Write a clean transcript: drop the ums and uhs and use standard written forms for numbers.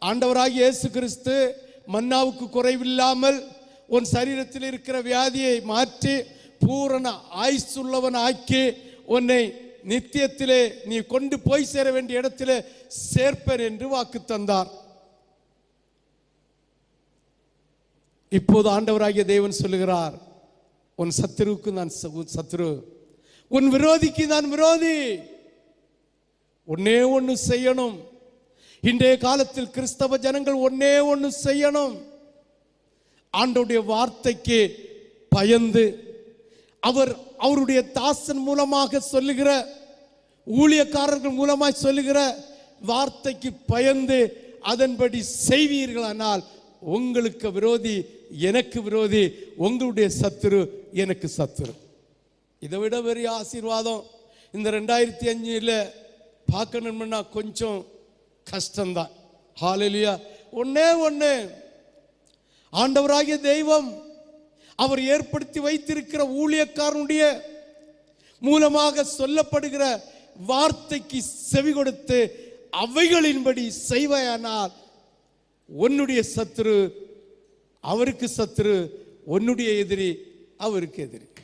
ஆண்டவராகிய இயேசு கிறிஸ்து மன்னாவுக்கு குறைவில்லாமல் உன் சரீரத்தில் இருக்கிற வியாதியை மாற்றி பூரண ஆயுசுள்ளவன் ஆக்கி உன்னை நித்தியத்திலே நீ கொண்டு போய் சேர வேண்டிய இடத்திலே சேர்ப்பேன் என்று வாக்கு தந்தார். இப்போது ஆண்டவராகிய தேவன் சொல்லுகிறார், உன் சத்துருவுக்கு நான் சத்துரு, உன் விரோதிக்கு நான் விரோதி. ஒன்னே ஒன்று செய்யணும். இன்றைய காலத்தில் கிறிஸ்தவ ஜனங்கள் ஒன்னே ஒன்று செய்யணும். ஆண்டவருடைய வார்த்தைக்கு பயந்து அவருடைய தாசன் மூலமாக சொல்லுகிற, ஊழியக்காரர்கள் மூலமாய் சொல்லுகிற வார்த்தைக்கு பயந்து அதன்படி செய்வீர்களானால் உங்களுக்கு விரோதி எனக்கு விரோதி, உங்களுடைய சத்துரு எனக்கு சத்துரு. இதை விட பெரிய ஆசீர்வாதம் இந்த 2005 பார்க்கணும்னா கொஞ்சம் கஷ்டம்தான். ஹல்லேலூயா. ஒன்னே ஒன்று, ஆண்டவராகிய தெய்வம் அவர் ஏற்படுத்தி வைத்திருக்கிற ஊழியக்காரனுடைய மூலமாக சொல்லப்படுகிற வார்த்தைக்கு செவி கொடுத்து அவைகளின்படி செய்வாயானால் உன்னுடைய சத்துரு அவருக்கு சத்துரு, உன்னுடைய எதிரி அவருக்கு எதிரி.